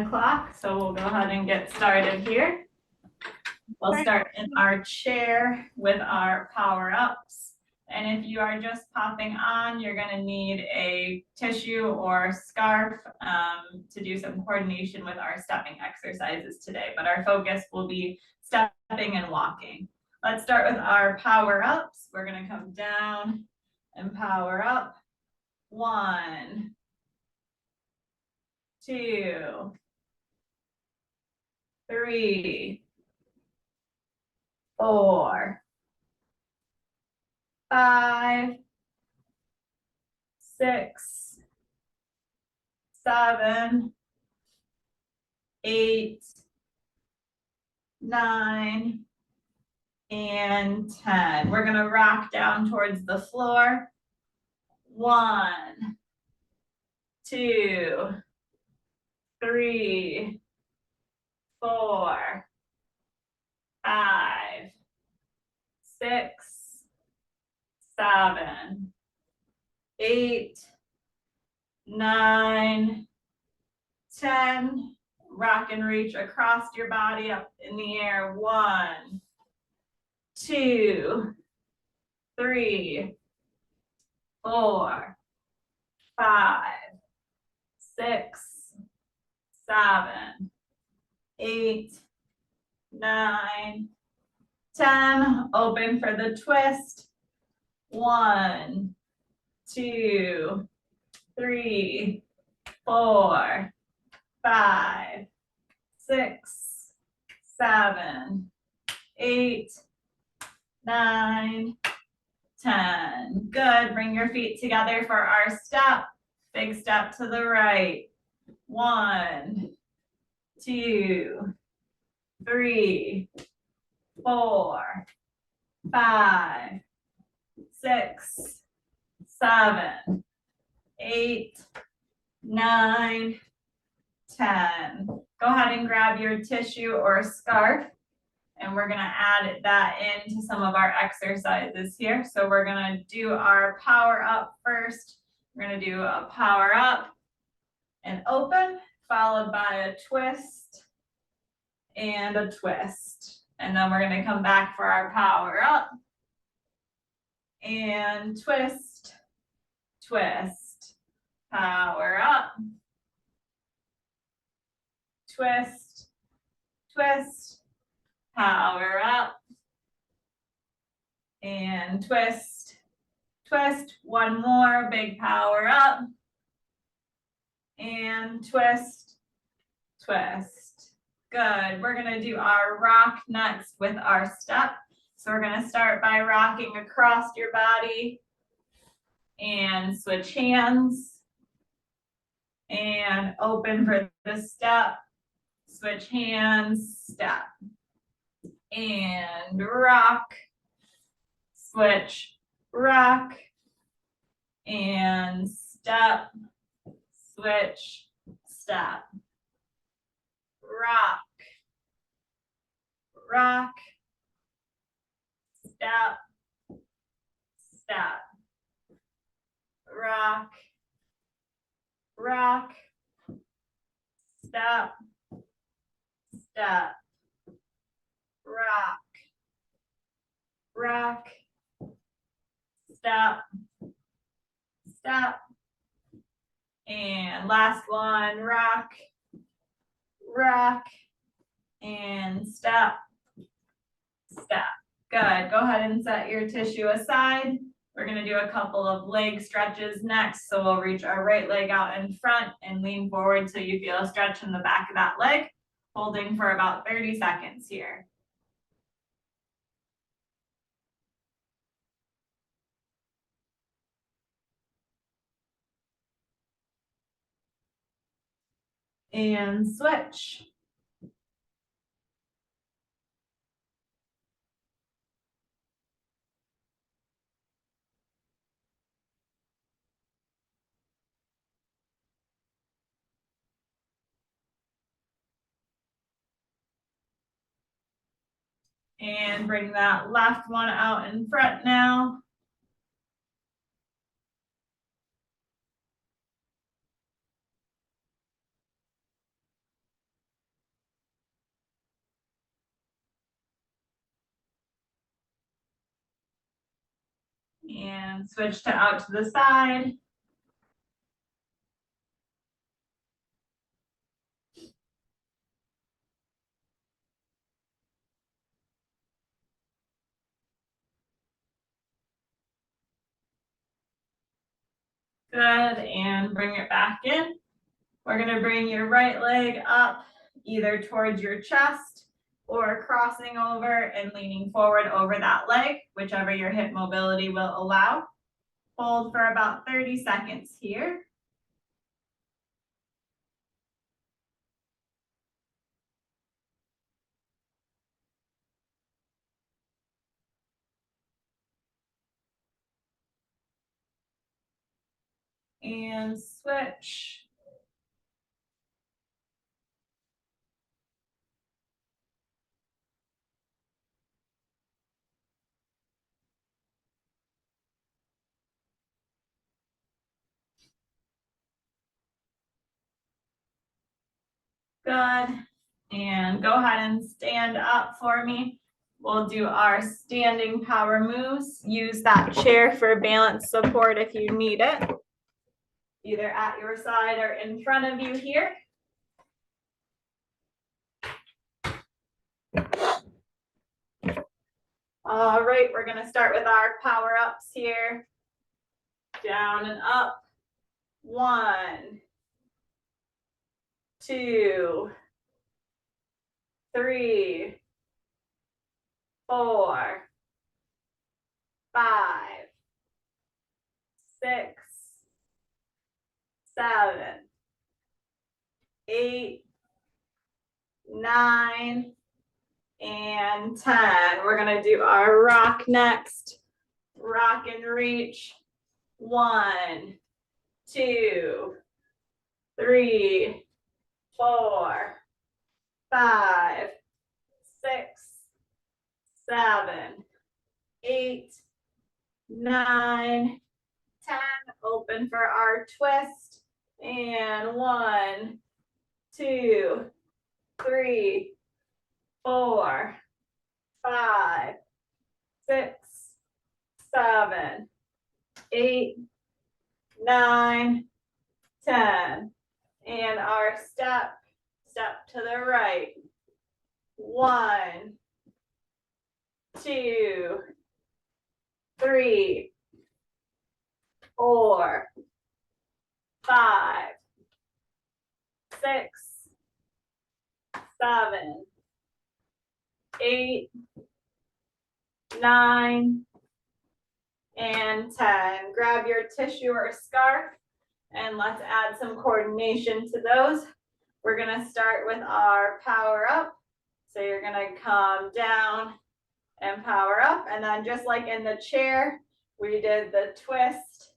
o'clock, so we'll go ahead and get started here. We'll start in our chair with our power-ups. And if you are just popping on, you're gonna need a tissue or scarf to do some coordination with our stepping exercises today, but our focus will be stepping and walking. Let's start with our power-ups. We're gonna come down and power up. 1, 2, 3, 4, 5, 6, 7, 8, 9, and 10. We're going to rock down towards the floor. 1, 2, 3, 4, 5, 6, 7, 8, 9, 10. Rock and reach across your body up in the air. 1, 2, 3, 4, 5, 6, 7, 8, 9, 10. Open for the twist. 1, 2, 3, 4, 5, 6, 7, 8, 9, 10. Good. Bring your feet together for our step. Big step to the right. 1, 2, 3, 4, 5, 6, 7, 8, 9, 10. Go ahead and grab your tissue or scarf, and we're going to add that into some of our exercises here. So we're going to do our power up first. We're going to do a power up and open, followed by a twist and a twist. And then we're going to come back for our power up and twist, twist, power up, twist, twist, power up, and twist, twist. One more, big power up, and twist, twist. Good. We're going to do our rock next with our step. So we're going to start by rocking across your body and switch hands and open for the step. Switch hands, step, and rock, switch, rock, and step, switch, step, rock, rock, step, step, rock, rock, step, step, rock, rock, step, step, and last one, rock, rock, and step, step. Good. Go ahead and set your tissue aside. We're going to do a couple of leg stretches next. So we'll reach our right leg out in front and lean forward till you feel a stretch in the back of that leg, holding for about 30 seconds here. And switch. And bring that left one out in front now. And switch to out to the side. Good, and bring it back in. We're gonna bring your right leg up either towards your chest or crossing over and leaning forward over that leg, whichever your hip mobility will allow. Hold for about 30 seconds here. And switch. Good. And go ahead and stand up for me. We'll do our standing power moves. Use that chair for balance support if you need it, either at your side or in front of you here. All right, we're gonna start with our power ups here. Down and up. 1, 2, 3, 4, 5, 6, 7, 8, 9, and 10. We're gonna do our rock next. Rock and reach. 1, 2, 3, 4, 5, 6, 7, 8, 9, 10. Open for our twist. And 1, 2, 3, 4, 5, 6, 7, 8, 9, 10. And our step to the right. 1, 2, 3, 4, 5, 6, 7, 8, 9, and 10. Grab your tissue or scarf and let's add some coordination to those. We're gonna start with our power up. So you're gonna come down and power up, and then just like in the chair, we did the twist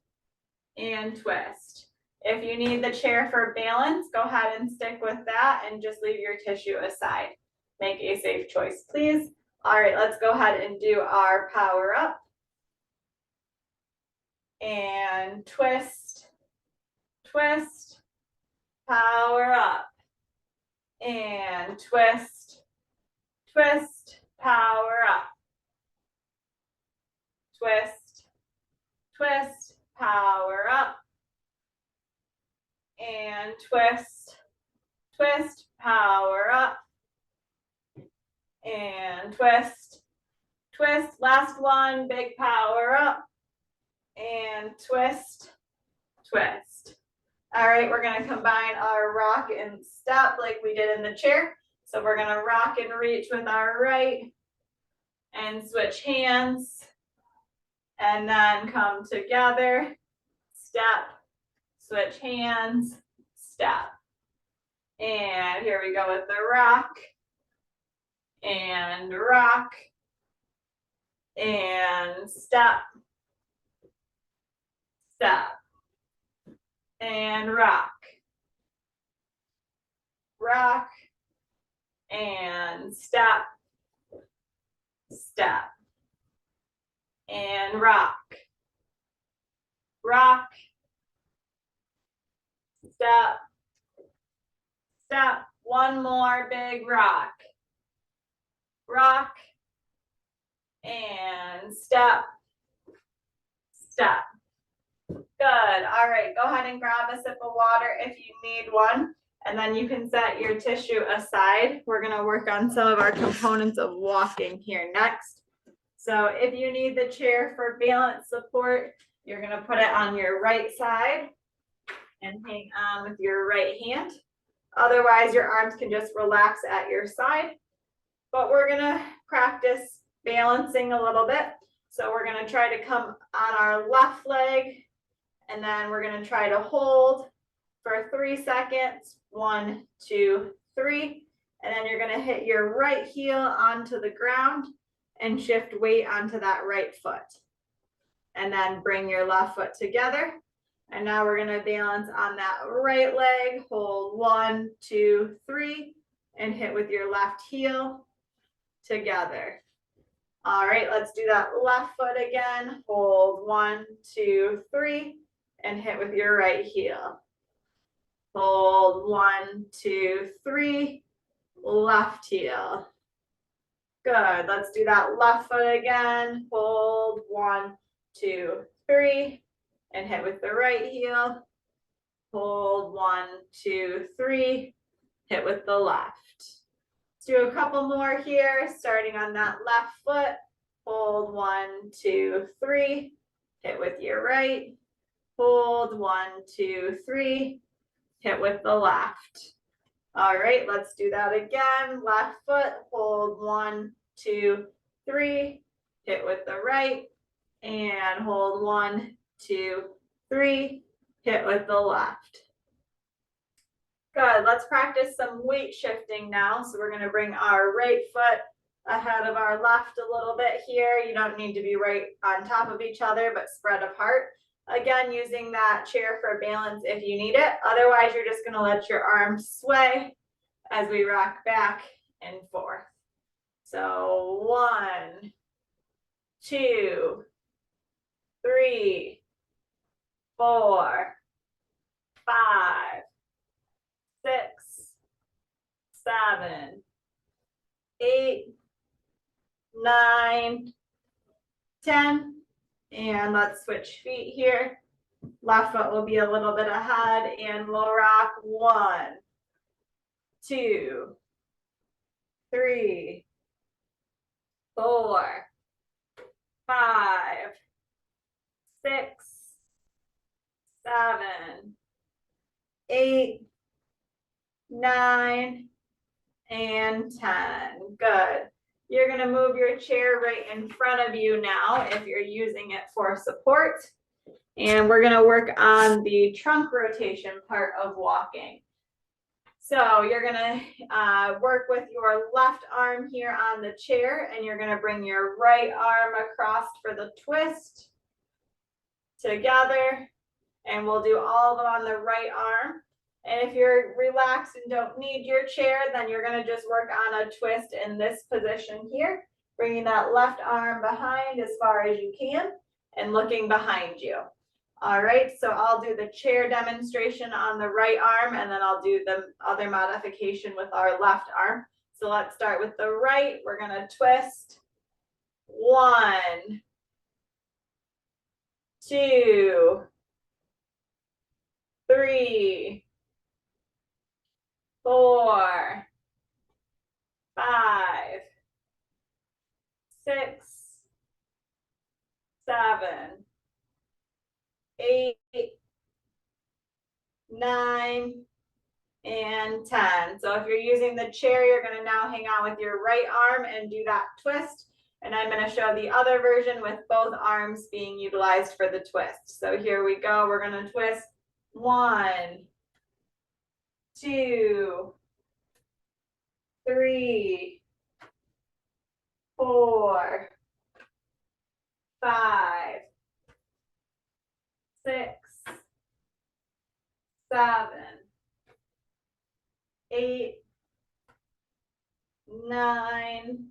and twist. If you need the chair for balance, go ahead and stick with that and just leave your tissue aside. Make a safe choice, please. All right, let's go ahead and do our power up. And twist, twist, power up. And twist, twist, power up. Twist, twist, power up. And twist, twist, power up. And twist, twist, last one, big power up. And twist, twist. All right, we're gonna combine our rock and step like we did in the chair. So we're gonna rock and reach with our right and switch hands. And then come together, step, switch hands, step. And here we go with the rock. And rock. And step. Step. And rock. Rock. And step. Step. And rock. Rock. Step. Step. One more big rock. Rock. And step. step. Good. All right, go ahead and grab a sip of water if you need one, and then you can set your tissue aside. We're gonna work on some of our components of walking here next. So if you need the chair for balance support, you're gonna put it on your right side and hang on with your right hand. Otherwise, your arms can just relax at your side. But we're gonna practice balancing a little bit. So we're gonna try to come on our left leg, and then we're gonna try to hold for 3 seconds. 1, 2, 3. And then you're gonna hit your right heel onto the ground and shift weight onto that right foot. And then bring your left foot together. And now we're gonna balance on that right leg. Hold 1, 2, 3, and hit with your left heel together. All right, let's do that left foot again. Hold 1, 2, 3, and hit with your right heel. Hold 1, 2, 3, left heel. Good, let's do that left foot again. Hold 1, 2, 3, and hit with the right heel. Hold 1, 2, 3, hit with the left. Let's do a couple more here, starting on that left foot. Hold 1, 2, 3, hit with your right. Hold 1, 2, 3, hit with the left. All right, let's do that again. Left foot, hold 1, 2, 3, hit with the right, and hold 1, 2, 3, hit with the left. Good, let's practice some weight shifting now. So we're gonna bring our right foot ahead of our left a little bit here. You don't need to be right on top of each other, but spread apart. Again, using that chair for balance if you need it. Otherwise, you're just gonna let your arms sway as we rock back and forth. So 1, 2, 3, 4, 5, 6, 7, 8, 9, 10. And let's switch feet here. Left foot will be a little bit ahead, and we'll rock 1, 2, 3, 4, 5, 6, 7, 8, 9, and 10. Good. You're going to move your chair right in front of you now if you're using it for support. And we're going to work on the trunk rotation part of walking. So you're going to work with your left arm here on the chair, and you're going to bring your right arm across for the twist together. And we'll do all of them on the right arm. And if you're relaxed and don't need your chair, then you're going to just work on a twist in this position here, bringing that left arm behind as far as you can and looking behind you. All right, so I'll do the chair demonstration on the right arm, and then I'll do the other modification with our left arm. So let's start with the right. We're going to twist. 1, 2, 3, 4, 5, 6, 7, 8, 9, and 10. So if you're using the chair, you're going to now hang on with your right arm and do that twist. And I'm going to show the other version with both arms being utilized for the twist. So here we go. We're going to twist. 1, 2, 3, 4, 5, 6, 7, 8, 9,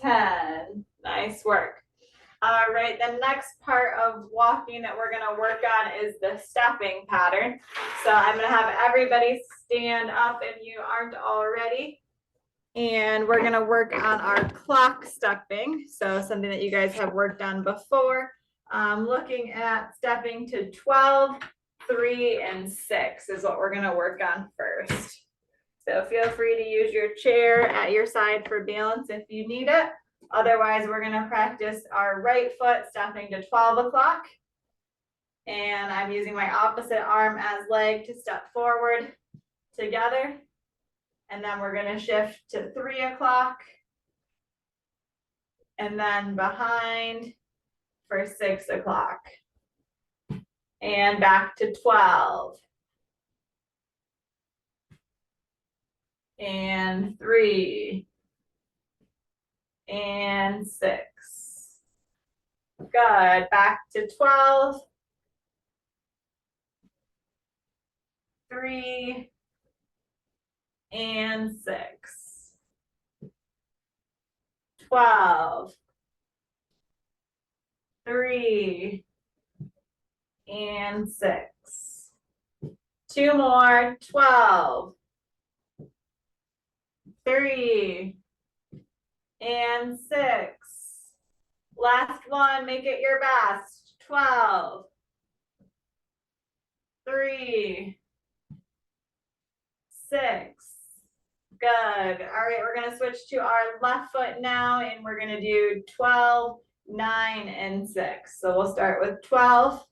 10. Nice work. All right, the next part of walking that we're going to work on is the stepping pattern. So I'm going to have everybody stand up if you aren't already. And we're going to work on our clock stepping. So something that you guys have worked on before. Looking at stepping to 12, 3, and 6 is what we're gonna work on first. So feel free to use your chair at your side for balance if you need it. Otherwise, we're gonna practice our right foot stepping to 12 o'clock. And I'm using my opposite arm as leg to step forward together. And then we're gonna shift to 3 o'clock. And then behind for 6 o'clock. And back to 12. And 3. And 6. Good. Back to 12. 3. And 6. 12. 3. And 6. 2 more. 12. 3. And 6. Last one, make it your best. 12. 3. 6. Good. All right, we're gonna switch to our left foot now, and we're gonna do 12, 9, and 6. So we'll start with 12.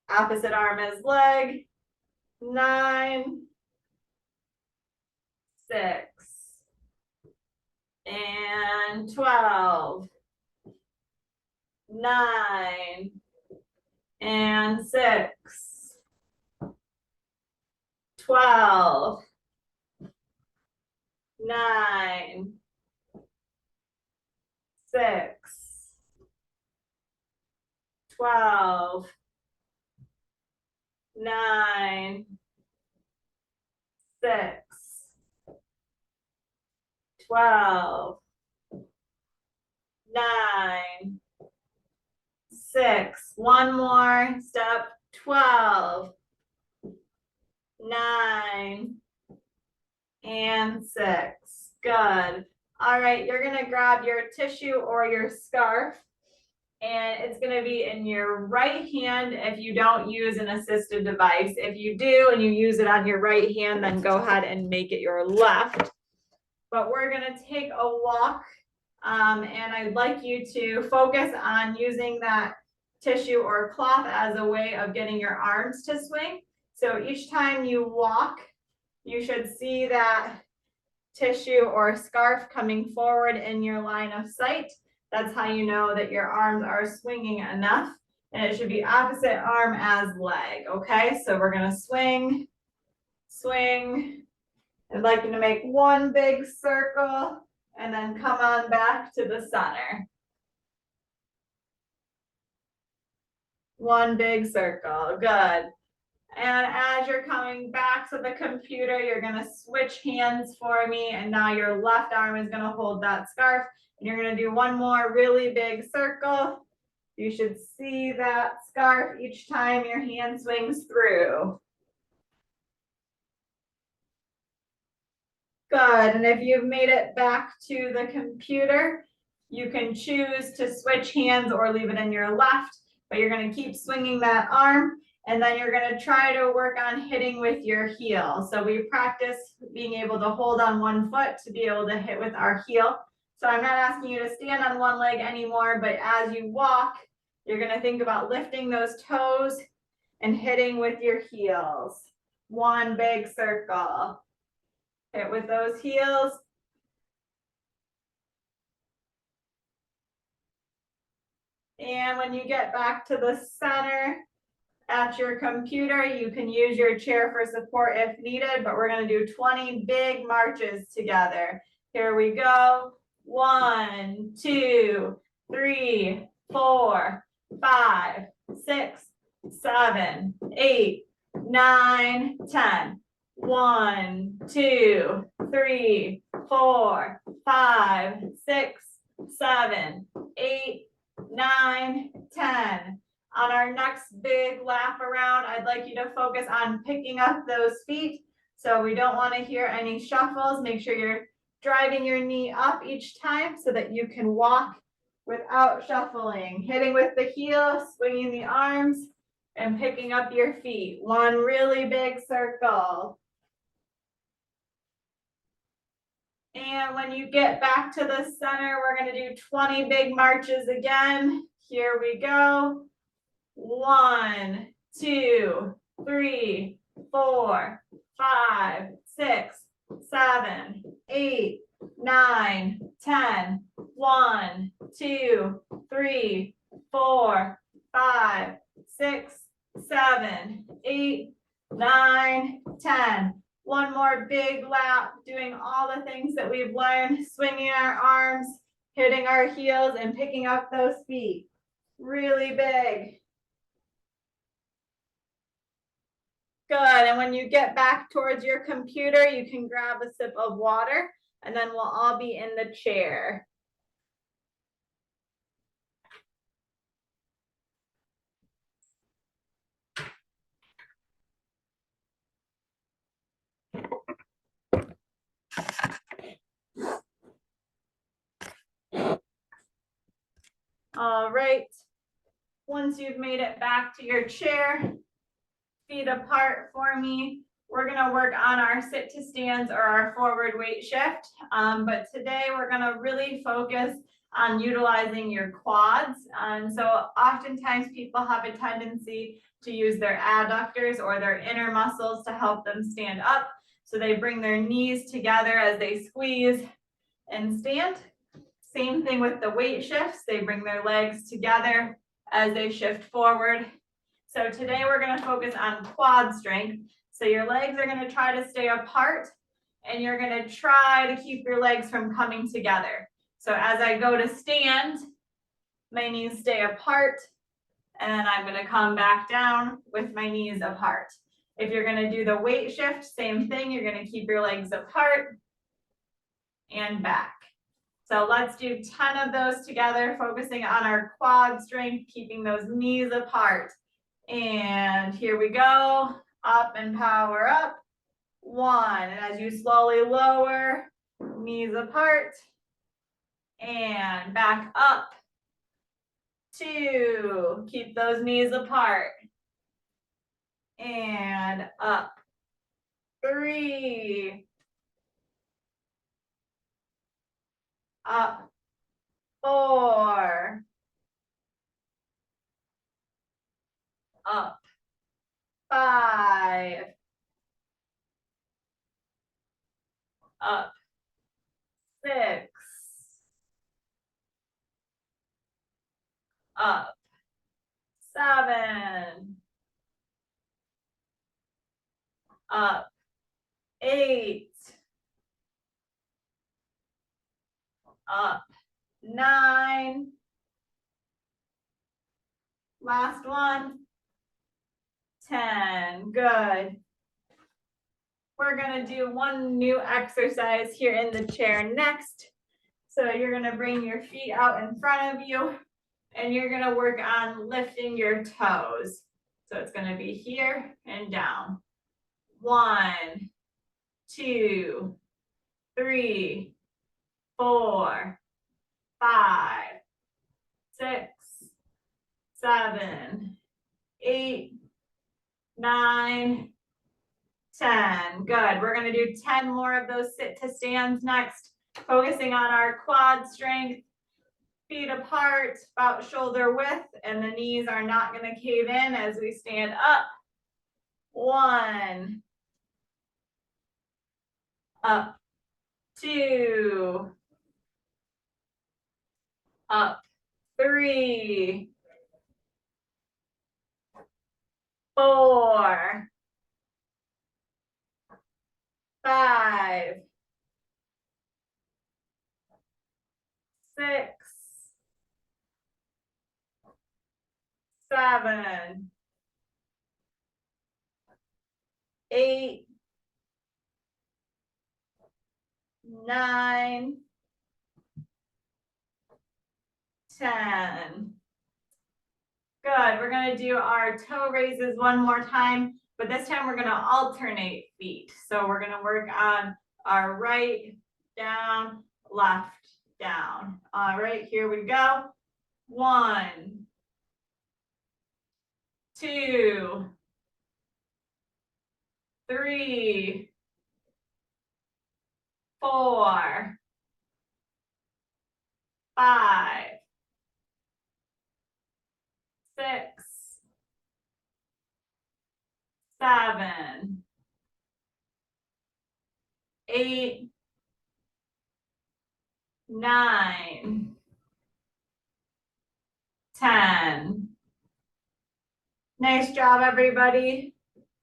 Opposite arm as leg. 9. 6. And 12. 9. And 6. 12. 9. 6. 12. 9. 6. 12. 9. 6. One more step. 12. 9. And 6. Good. All right, you're gonna grab your tissue or your scarf, and it's gonna be in your right hand if you don't use an assisted device. If you do and you use it on your right hand, then go ahead and make it your left. But we're gonna take a walk, and I'd like you to focus on using that tissue or cloth as a way of getting your arms to swing. So each time you walk, you should see that tissue or scarf coming forward in your line of sight. That's how you know that your arms are swinging enough. And it should be opposite arm as leg, okay? So we're gonna swing, swing. I'd like you to make one big circle and then come on back to the center. One big circle, good. And as you're coming back to the computer, you're gonna switch hands for me, and now your left arm is gonna hold that scarf, and you're gonna do one more really big circle. You should see that scarf each time your hand swings through. Good, and if you've made it back to the computer, you can choose to switch hands or leave it in your left, but you're gonna keep swinging that arm, and then you're gonna try to work on hitting with your heel. So we practice being able to hold on one foot to be able to hit with our heel. So I'm not asking you to stand on one leg anymore, but as you walk, you're gonna think about lifting those toes and hitting with your heels. One big circle. Hit with those heels. And when you get back to the center at your computer, you can use your chair for support if needed, but we're gonna do 20 big marches together. Here we go. 1, 2, 3, 4, 5, 6, 7, 8, 9, 10. 1, 2, 3, 4, 5, 6, 7, 8, 9, 10. On our next big lap around, I'd like you to focus on picking up those feet. So we don't want to hear any shuffles. Make sure you're driving your knee up each time so that you can walk without shuffling. Hitting with the heel, swinging the arms, and picking up your feet. One really big circle. And when you get back to the center, we're going to do 20 big marches again. Here we go. 1, 2, 3, 4, 5, 6, 7, 8, 9, 10. 1, 2, 3, 4, 5, 6, 7, 8, 9, 10. One more big lap, doing all the things that we've learned, swinging our arms, hitting our heels, and picking up those feet. Really big. Good, and when you get back towards your computer, you can grab a sip of water, and then we'll all be in the chair. All right, once you've made it back to your chair, feet apart for me, we're gonna work on our sit to stands or our forward weight shift. But today we're gonna really focus on utilizing your quads. And so oftentimes people have a tendency to use their adductors or their inner muscles to help them stand up. So they bring their knees together as they squeeze and stand. Same thing with the weight shifts. They bring their legs together as they shift forward. So today we're going to focus on quad strength. So your legs are going to try to stay apart and you're going to try to keep your legs from coming together. So as I go to stand, my knees stay apart and then I'm going to come back down with my knees apart. If you're going to do the weight shift, same thing. You're going to keep your legs apart and back. So let's do 10 of those together, focusing on our quad strength, keeping those knees apart. And here we go, up and power up. 1, and as you slowly lower, knees apart, and back up. 2, keep those knees apart, and up. 3, up. 4, up. 5, up. 6, up. 7, up. 8, up. 9, last one. 10, good. We're gonna do one new exercise here in the chair next. So you're gonna bring your feet out in front of you and you're gonna work on lifting your toes. So it's gonna be here and down. 1, 2, 3, 4, 5, 6, 7, 8, 9, 10. Good. We're going to do 10 more of those sit to stands next, focusing on our quad strength, feet apart, about shoulder width, and the knees are not going to cave in as we stand up. 1, up. 2, up. 3, 4, 5, 6, 7, 8, 9, 10. Good. We're going to do our toe raises one more time, but this time we're going to alternate feet. So we're going to work on our right, down, left, down. All right, here we go. 1, 2, 3, 4, 5, 6, 7, 8, 9, 10. Nice job, everybody.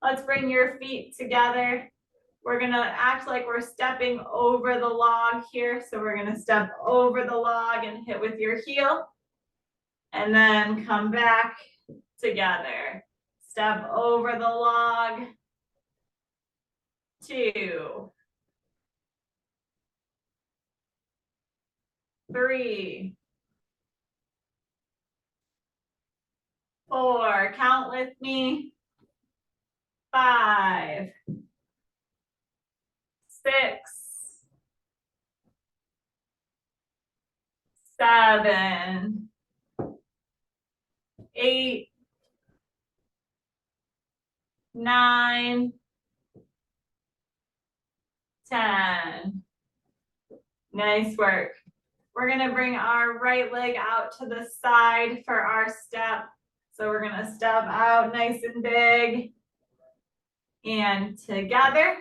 Let's bring your feet together. We're gonna act like we're stepping over the log here. So we're gonna step over the log and hit with your heel. And then come back together. Step over the log. 2, 3, 4, count with me. 5, 6, 7, 8, 9, 10. Nice work. We're gonna bring our right leg out to the side for our step. So we're gonna step out nice and big and together.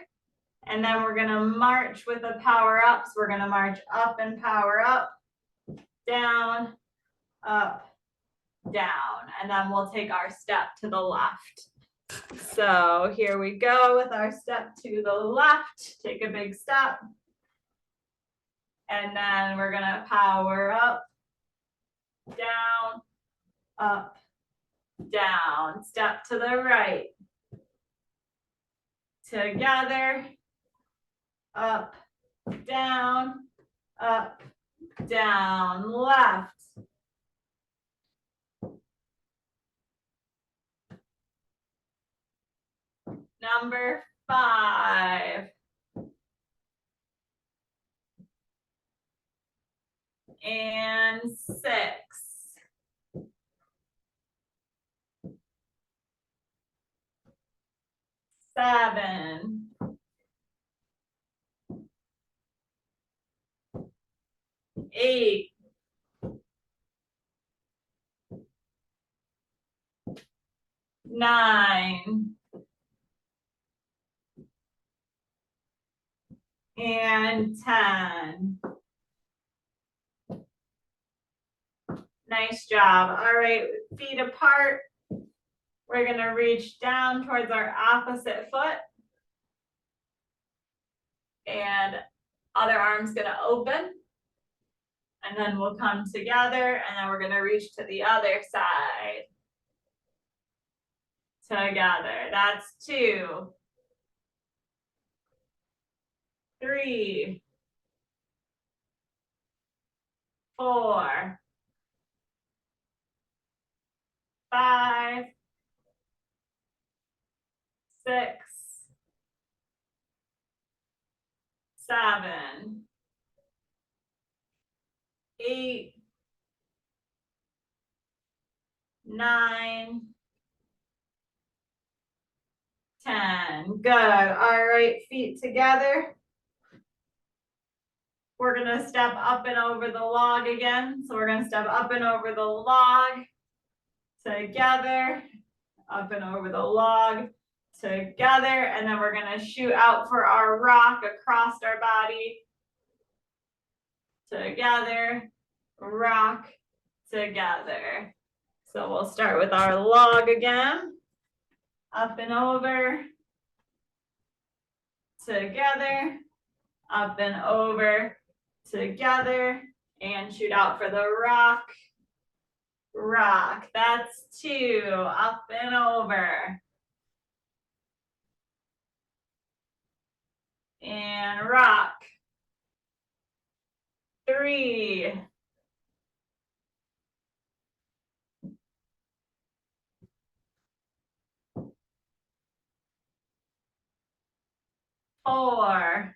And then we're gonna march with a power up. So we're gonna march up and power up, down, up, down. And then we'll take our step to the left. So here we go with our step to the left. Take a big step. And then we're gonna power up, down, up, down. Step to the right. Together, up, down, left. Number 5. And 6. 7. 8. 9. And 10. Nice job. All right, feet apart. We're gonna reach down towards our opposite foot. And other arm's gonna open. And then we'll come together and then we're gonna reach to the other side. Together, that's 2, 3, 4, 5, 6, 7, 8, 9, 10. Good. All right, feet together. We're gonna step up and over the log again. So we're gonna step up and over the log together, up and over the log together, and then we're gonna shoot out for our rock across our body. Together, rock, together. So we'll start with our log again. Up and over, together, up and over, together, and shoot out for the rock, rock. That's 2, up and over. And rock. 3, 4, 5,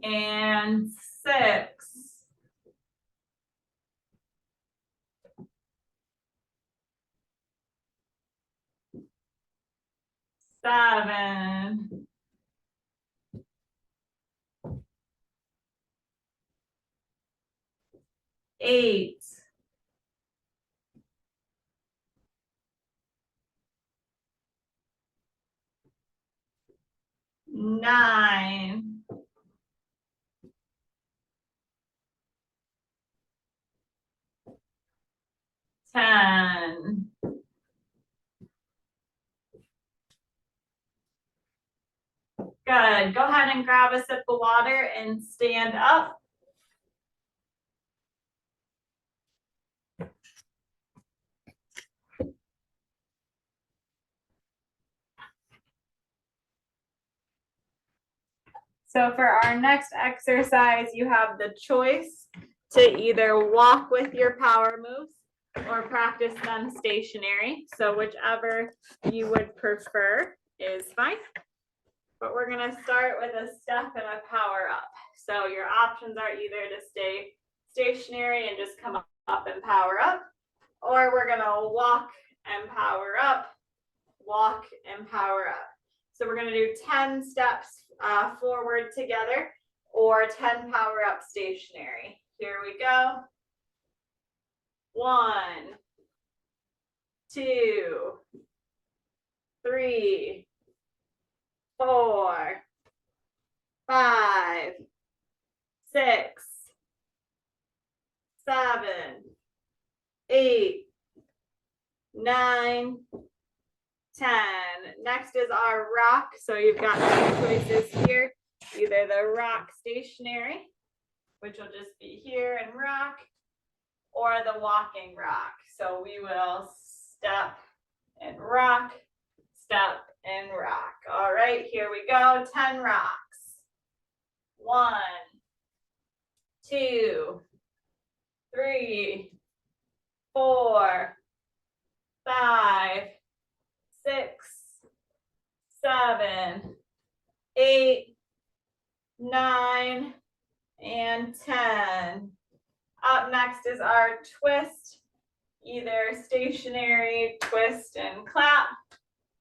and 6. 7. 8. 9. 10. Good. Go ahead and grab a sip of water and stand up. So for our next exercise, you have the choice to either walk with your power moves or practice them stationary. So whichever you would prefer is fine. But we're gonna start with a step and a power up. So your options are either to stay stationary and just come up and power up, or we're gonna walk and power up, walk and power up. So we're gonna do 10 steps forward together or 10 power up stationary. Here we go. 1, 2, 3, 4, 5, 6, 7, 8, 9, 10. Next is our rock. So you've got two choices here, either the rock stationary, which will just be here and rock, or the walking rock. So we will step and rock, step and rock. All right, here we go. 10 rocks. 1, 2, 3, 4, 5, 6, 7, 8, 9, and 10. Up next is our twist, either stationary, twist and clap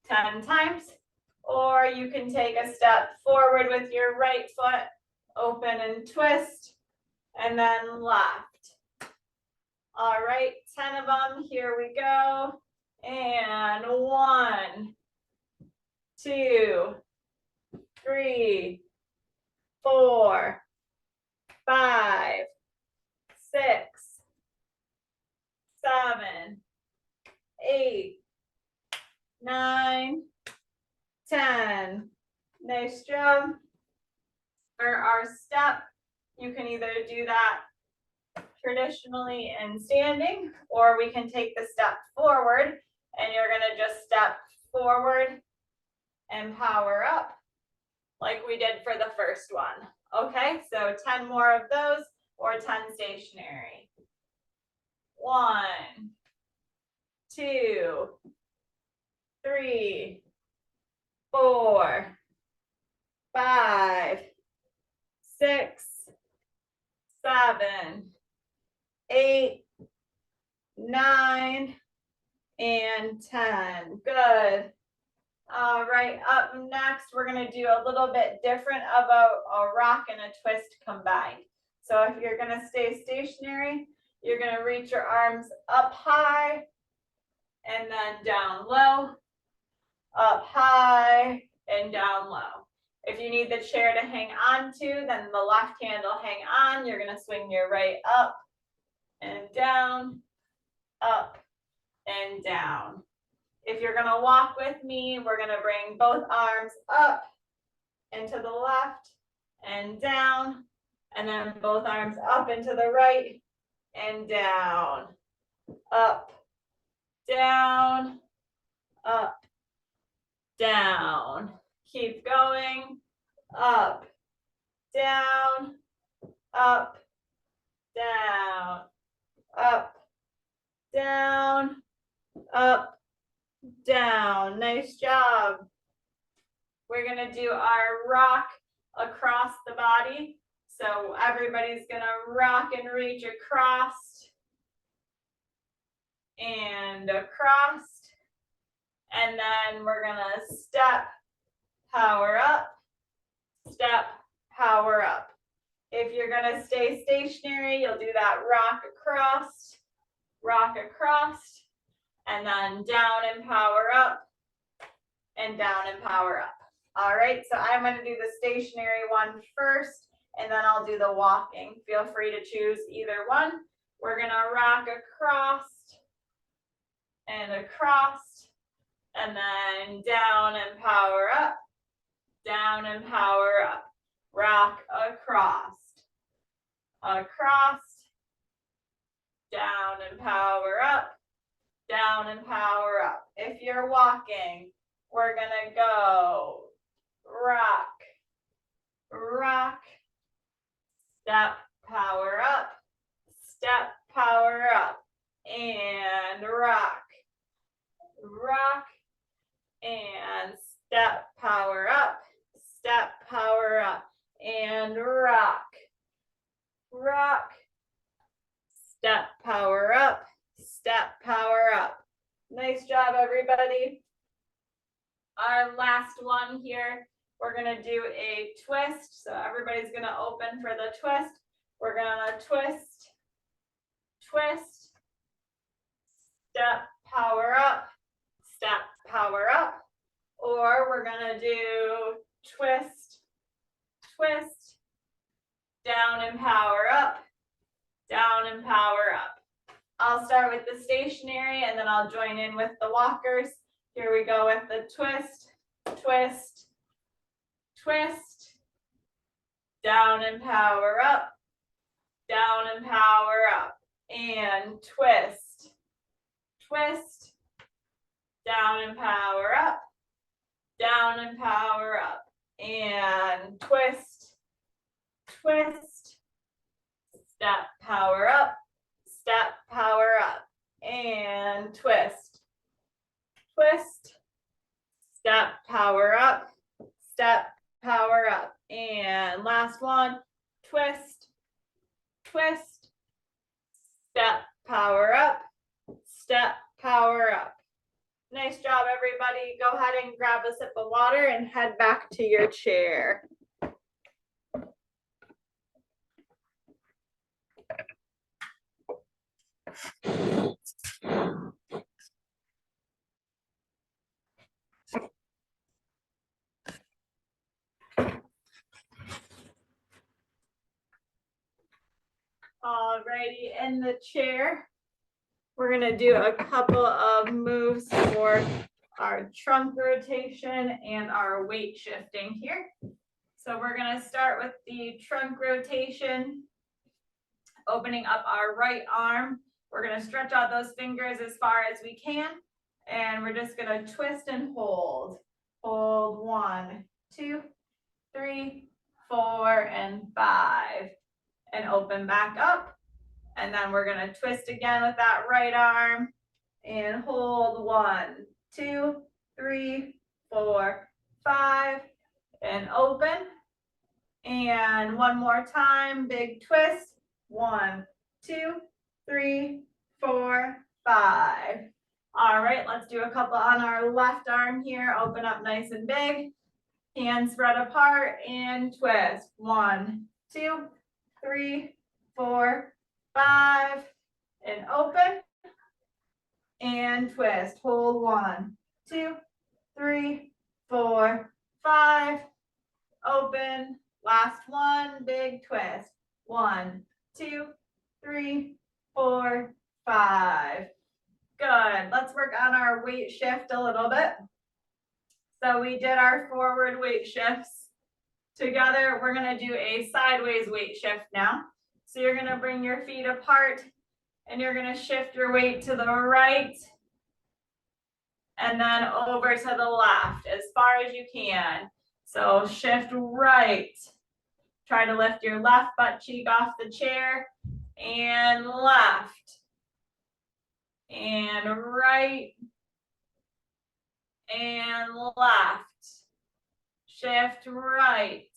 10 times, or you can take a step forward with your right foot, open and twist, and then left. All right, 10 of them, here we go. And 1, 2, 3, 4, 5, 6, 7, 8, 9, 10. Nice job. For our step, you can either do that traditionally in standing, or we can take the step forward and you're gonna just step forward and power up like we did for the first one. Okay, so 10 more of those or 10 stationary. 1, 2, 3, 4, 5, 6, 7, 8, 9, and 10. Good. All right, up next, we're gonna do a little bit different of a rock and a twist combined. So if you're gonna stay stationary, you're gonna reach your arms up high and then down low, up high and down low. If you need the chair to hang on to, then the left hand will hang on. You're gonna swing your right up and down, up and down. If you're gonna walk with me, we're gonna bring both arms up and to the left and down, and then both arms up and to the right and down, up, down, up, down. Keep going, up, down, up, down, up, down, up, down. Nice job. We're gonna do our rock across the body So everybody's gonna rock and reach across and across. And then we're gonna step, power up, step, power up. If you're gonna stay stationary, you'll do that rock across, and then down and power up, and down and power up. All right, so I'm gonna do the stationary one first, and then I'll do the walking. Feel free to choose either one. We're gonna rock across, and across, and then down and power up, down and power up. Rock across, across, down and power up, down and power up. If you're walking, we're gonna go rock, rock, step, power up, step, power up, and rock, rock, and step, power up, step, power up, and rock, rock, step, power up, step, power up. Nice job, everybody. Our last one here, we're gonna do a twist. So everybody's gonna open for the twist. We're gonna twist, twist, step, power up, step, power up. Or we're gonna do twist, twist, down and power up, down and power up. I'll start with the stationary and then I'll join in with the walkers. Here we go with the twist, twist, twist, down and power up, down and power up, and twist, twist, down and power up, down and power up, and twist, twist, step, power up, step, power up, and twist, twist, step, power up, step, power up, and last one, twist, twist, step, power up, step, power up. Nice job, everybody. Go ahead and grab a sip of water and head back to your chair. Alrighty, in the chair, we're gonna do a couple of moves for our trunk rotation and our weight shifting here. So we're gonna start with the trunk rotation, opening up our right arm. We're gonna stretch out those fingers as far as we can, and we're just gonna twist and hold. Hold 1, 2, 3, 4, and 5. And open back up. And then we're gonna twist again with that right arm and hold 1, 2, 3, 4, 5, and open. And one more time, big twist. 1, 2, 3, 4, 5. All right, let's do a couple on our left arm here. Open up nice and big. Hands spread apart and twist. 1, 2, 3, 4, 5, and open. And twist. Hold 1, 2, 3, 4, 5. Open. Last one. Big twist. 1, 2, 3, 4, 5. Good. Let's work on our weight shift a little bit. So we did our forward weight shifts. Together, we're gonna do a sideways weight shift now. So you're gonna bring your feet apart and you're gonna shift your weight to the right and then over to the left as far as you can. So shift right. Try to lift your left butt cheek off the chair and left and right and left. Shift right,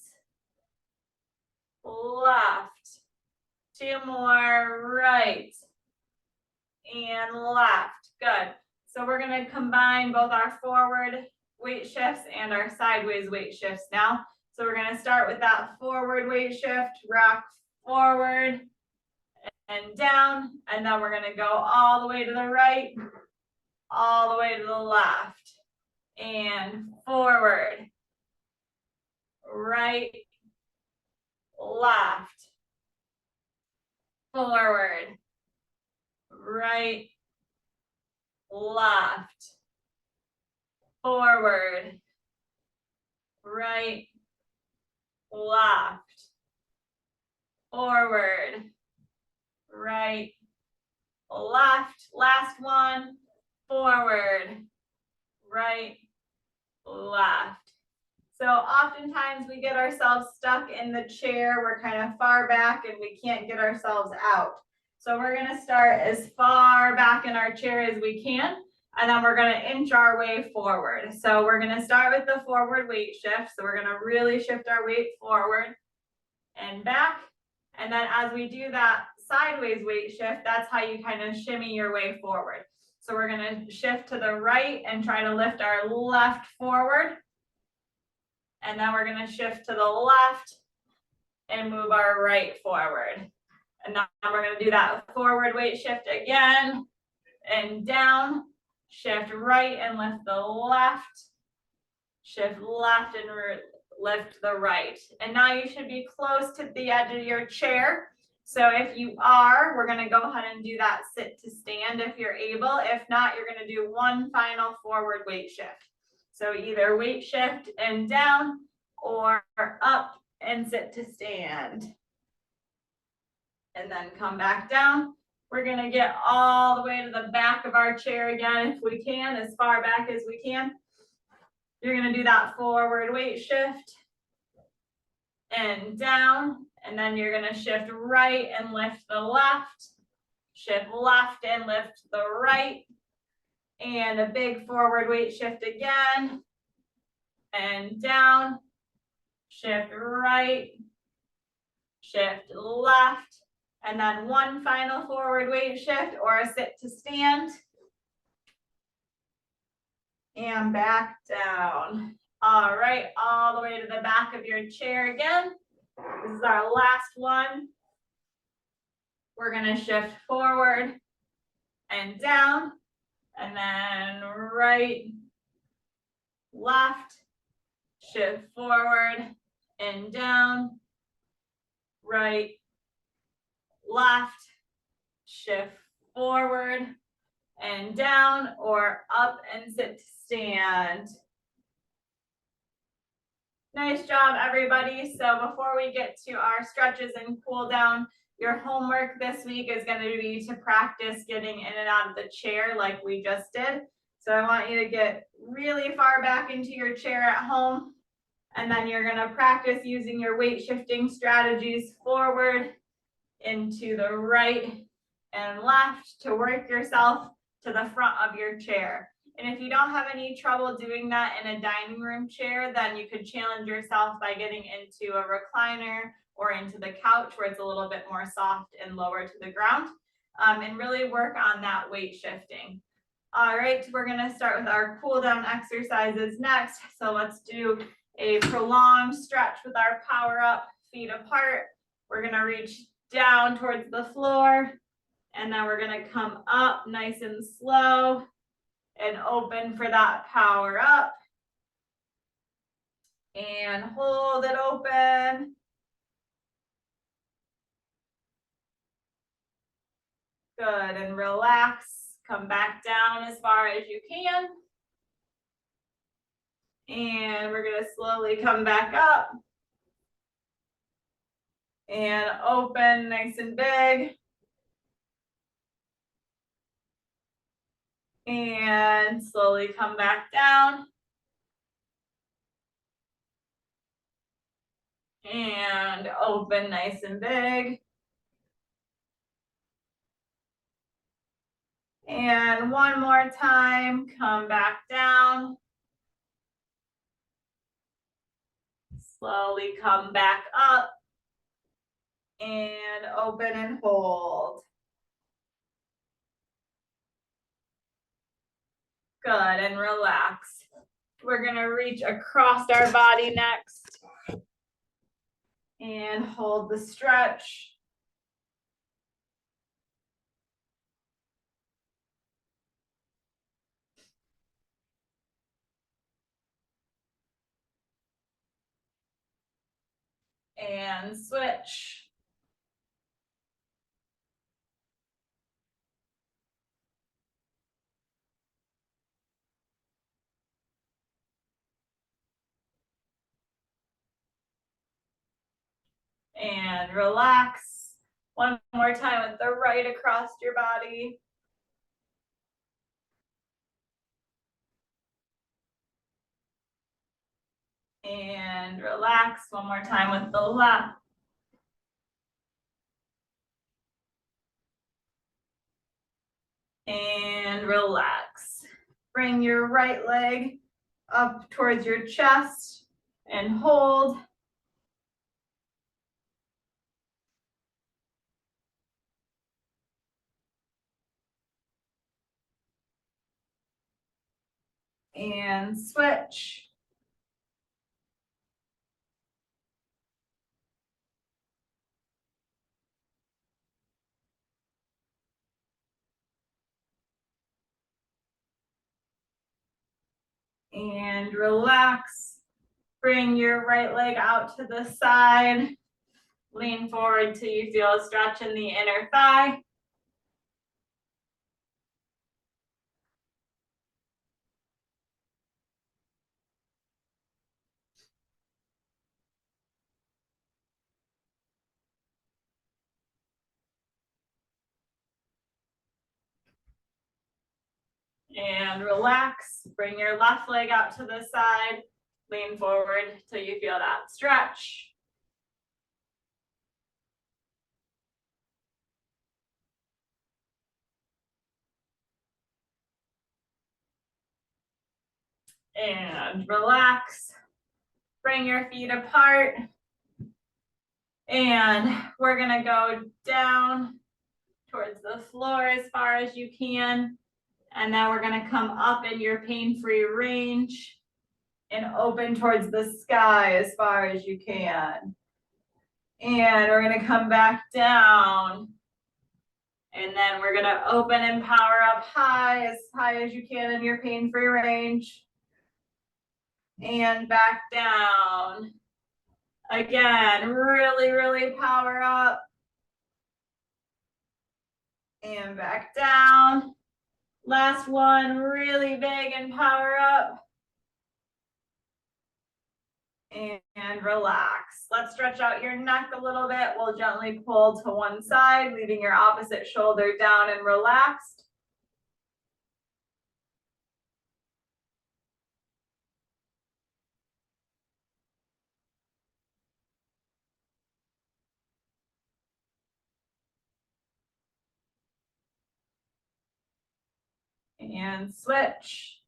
left. 2 more, right. And left, good. So we're gonna combine both our forward weight shifts and our sideways weight shifts now. So we're gonna start with that forward weight shift, rock forward and down, and then we're gonna go all the way to the right, all the way to the left, and forward, right, left, forward, right, left, forward, right, left, forward, right, left, last one, forward, right, left. So oftentimes we get ourselves stuck in the chair, we're kind of far back and we can't get ourselves out. So we're gonna start as far back in our chair as we can, and then we're gonna inch our way forward. So we're gonna start with the forward weight shift. So we're gonna really shift our weight forward and back. And then as we do that sideways weight shift, that's how you kind of shimmy your way forward. So we're gonna shift to the right and try to lift our left forward. And then we're gonna shift to the left and move our right forward. And now we're gonna do that forward weight shift again and down, shift right and lift the left, shift left and lift the right. And now you should be close to the edge of your chair. So if you are, we're gonna go ahead and do that sit to stand if you're able. If not, you're gonna do one final forward weight shift. So either weight shift and down or up and sit to stand. And then come back down. We're gonna get all the way to the back of our chair again if we can, as far back as we can. You're gonna do that forward weight shift and down, and then you're gonna shift right and lift the left, shift left and lift the right, and a big forward weight shift again, and down, shift right, shift left, and then one final forward weight shift or a sit to stand. And back down. All right, all the way to the back of your chair again. This is our last one. We're gonna shift forward and down, and then right, left, shift forward and down, right, left, shift forward and down, or up and sit to stand. Nice job, everybody. So before we get to our stretches and cool down, your homework this week is going to be to practice getting in and out of the chair like we just did. So I want you to get really far back into your chair at home, and then you're going to practice using your weight shifting strategies forward, into the right and left to work yourself to the front of your chair. And if you don't have any trouble doing that in a dining room chair, then you could challenge yourself by getting into a recliner or into the couch where it's a little bit more soft and lower to the ground, and really work on that weight shifting. All right, we're gonna start with our cool down exercises next. So let's do a prolonged stretch with our power up, feet apart. We're gonna reach down towards the floor, and then we're gonna come up nice and slow and open for that power up. And hold it open. Good, and relax. Come back down as far as you can. And we're gonna slowly come back up. And open nice and big. And slowly come back down. And open nice and big. And one more time, come back down. Slowly come back up. And open and hold. Good, and relax. We're gonna reach across our body next. And hold the stretch. And switch. And relax. One more time with the right across your body. And relax. One more time with the left. And relax. Bring your right leg up towards your chest and hold. And switch. And relax. Bring your right leg out to the side. Lean forward till you feel a stretch in the inner thigh. And relax. Bring your left leg out to the side. Lean forward till you feel that stretch. And relax. Bring your feet apart. And we're gonna go down towards the floor as far as you can. And then we're gonna come up in your pain-free range and open towards the sky as far as you can. And we're gonna come back down. And then we're gonna open and power up high as you can in your pain-free range. And back down. Again, really, really power up. And back down. Last one, really big and power up. And relax. Let's stretch out your neck a little bit. We'll gently pull to one side, leaving your opposite shoulder down and relaxed. And switch.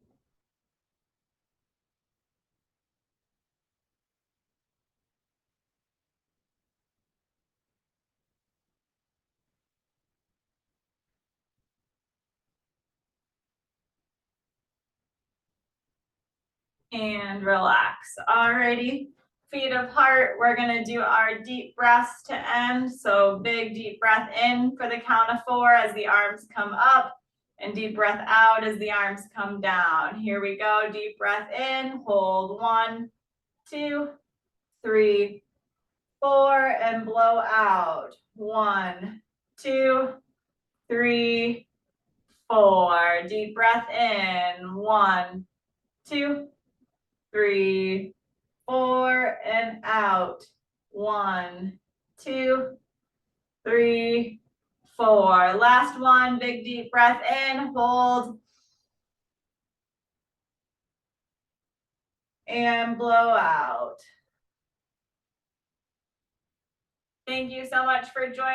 And relax. Alrighty, feet apart. We're gonna do our deep breaths to end. So big deep breath in for the count of 4 as the arms come up, and deep breath out as the arms come down. Here we go. Deep breath in, hold 1, 2, 3, 4, and blow out. 1, 2, 3, 4. Deep breath in. 1, 2, 3, 4, and out. 1, 2, 3, 4. Last one, big deep breath in, hold, and blow out. Thank you so much for joining.